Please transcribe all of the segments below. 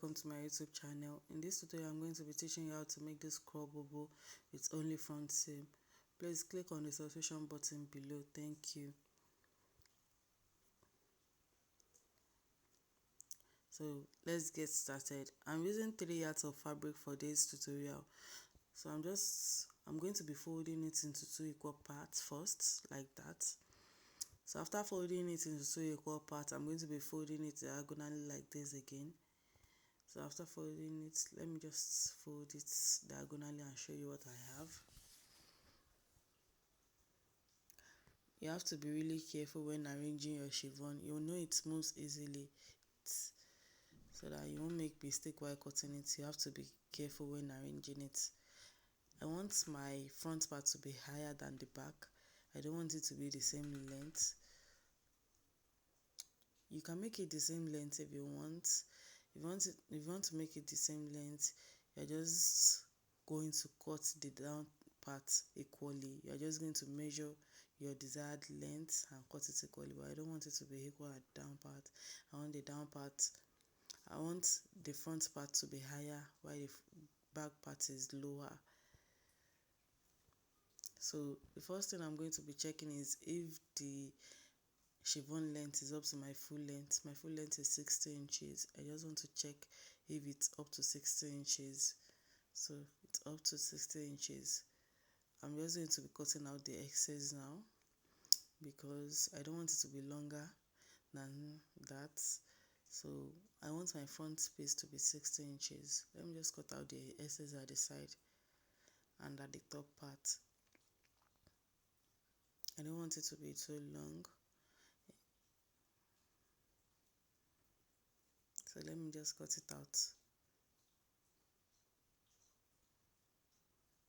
welcome to my YouTube channel. In this tutorial, I'm going to be teaching you how to make this cowl bubu with only front seam. Please click on the subscription button below. Thank you. So let's get started. I'm using 3 yards of fabric for this tutorial. So I'm going to be folding it into 2 equal parts first, like that. So after folding it into 2 equal parts, I'm going to be folding it diagonally like this again. So after folding it, let me just fold it diagonally and show you what I have. You have to be really careful when arranging your chiffon. You'll know it moves easily, so that you won't make mistake while cutting it. You have to be careful when arranging it. I want my front part to be higher than the back. I don't want it to be the same length. You can make it the same length if you want. If you want to make it the same length, you're just going to cut the down part equally. You're just going to measure your desired length and cut it equally. But I don't want it to be equal at down part. I want the front part to be higher while the back part is lower. So the first thing I'm going to be checking is if the chiffon length is up to my full length. My full length is 60 inches. I just want to check if it's up to 60 inches. So it's up to 60 inches. I'm just going to be cutting out the excess now because I don't want it to be longer than that. So I want my front space to be 60 inches. Let me just cut out the excess at the side and at the top part. I don't want it to be too long. So let me just cut it out.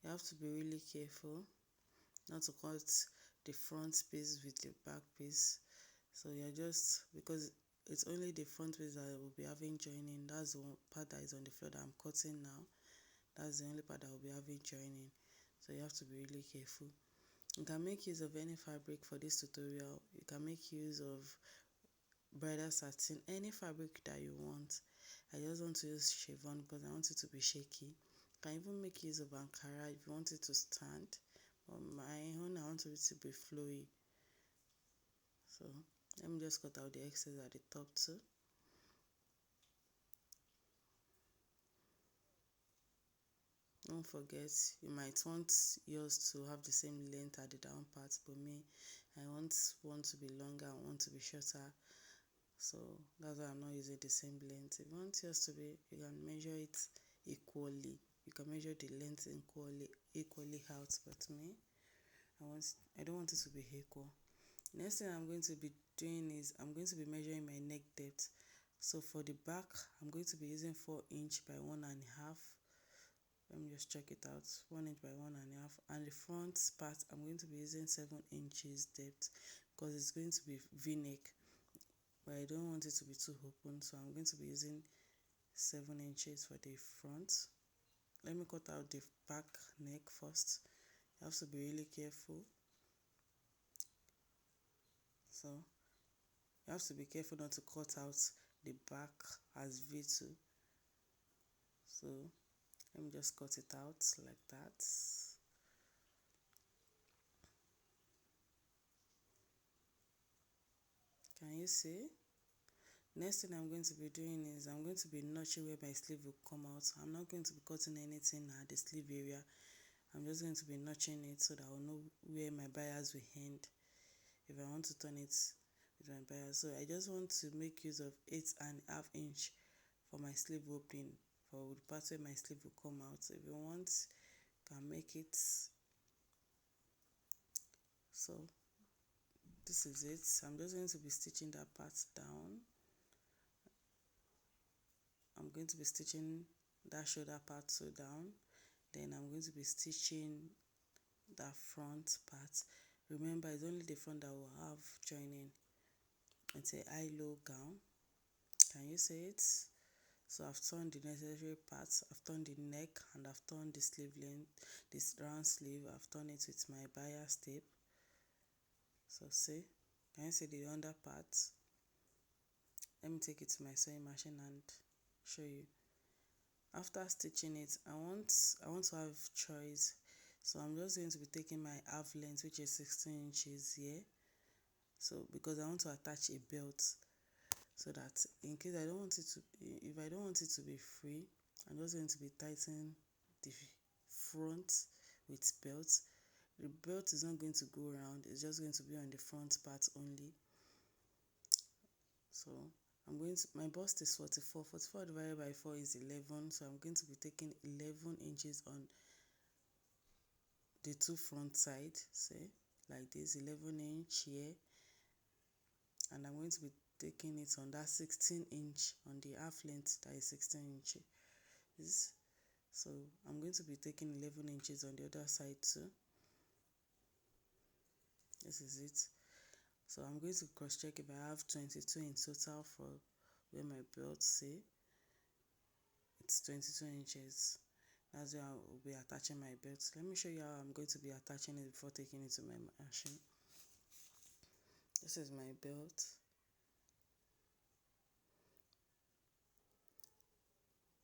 You have to be really careful not to cut the front piece with the back piece. So you're just, because it's only the front piece that will be having joining. That's the one part that is on the floor that I'm cutting now. That's the only part that will be having joining. So you have to be really careful. You can make use of any fabric for this tutorial. You can make use of bridal satin, any fabric that you want. I just want to use chiffon because I want it to be shaky. You can even make use of Ankara if you want it to stand. But my own, I want it to be flowy. So let me just cut out the excess at the top too. Don't forget, you might want yours to have the same length at the down part, but me, I want one to be longer and one to be shorter. So that's why I'm not using the same length. If you want yours to be, you can measure it equally. You can measure the length equally out, but me, I don't want it to be equal. Next thing I'm going to be doing is I'm going to be measuring my neck depth. So for the back, I'm going to be using 4 inch by 1.5. Let me just check it out. 1 inch by 1.5. And the front part, I'm going to be using 7 inches depth because it's going to be V-neck. But I don't want it to be too open, so I'm going to be using 7 inches for the front. Let me cut out the back neck first. You have to be really careful. So you have to be careful not to cut out the back as V2. So let me just cut it out like that. Can you see? Next thing I'm going to be doing is I'm going to be notching where my sleeve will come out. I'm not going to be cutting anything at the sleeve area. I'm just going to be notching it so that I'll know where my bias will end if I want to turn it with my bias. So I just want to make use of 8.5 inch for my sleeve opening, for the part where my sleeve will come out. So if you want, you can make it. So this is it. I'm just going to be stitching that part down. I'm going to be stitching that shoulder part too down. Then I'm going to be stitching that front part. Remember, it's only the front that will have joining. It's a high-low gown. Can you see it? So I've turned the necessary parts. I've turned the neck and I've turned the sleeve length, this round sleeve. I've turned it with my bias tape. So see, can you see the under part? Let me take it to my sewing machine and show you. After stitching it, I want to have choice, so I'm just going to be taking my half length, which is 16 inches here. So because I want to attach a belt, so that in case I don't want it to, if I don't want it to be free, I'm just going to be tightening the front with belt. The belt is not going to go around, it's just going to be on the front part only. So my bust is 44. 44 divided by 4 is 11, so I'm going to be taking 11 inches on the two front side, say like this, 11-inch here, and I'm going to be taking it on that 16-inch on the half length, that is 16 inches. So I'm going to be taking 11 inches on the other side too. This is it. So I'm going to cross check if I have 22 in total for where my belt, say it's 22 inches. That's where I will be attaching my belt. Let me show you how I'm going to be attaching it before taking it to my machine. This is my belt.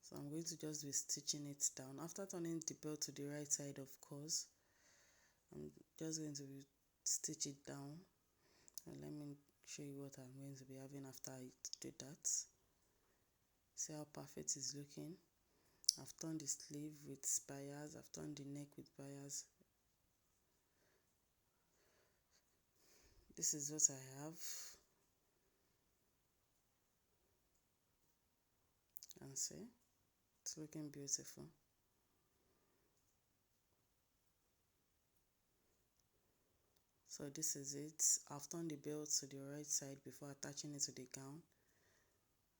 So I'm going to just be stitching it down. After turning the belt to the right side, of course, I'm just going to stitch it down. And let me show you what I'm going to be having after I do that. See how perfect it's looking. I've turned the sleeve with bias, I've turned the neck with bias. This is what I have. And see, it's looking beautiful. So this is it. I've turned the belt to the right side before attaching it to the gown.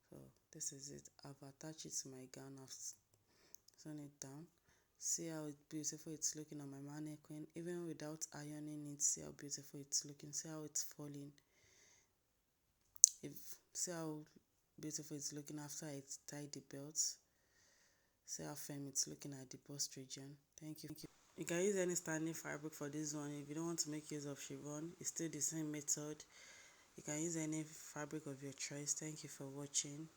So this is it. I've attached it to my gown. I've turned it down. See how beautiful it's looking on my mannequin. Even without ironing it, see how beautiful it's looking. See how it's falling. See how beautiful it's looking after I tied the belt. See how firm it's looking at the bust region. Thank you. You can use any standing fabric for this one. If you don't want to make use of chiffon, it's still the same method. You can use any fabric of your choice. Thank you for watching.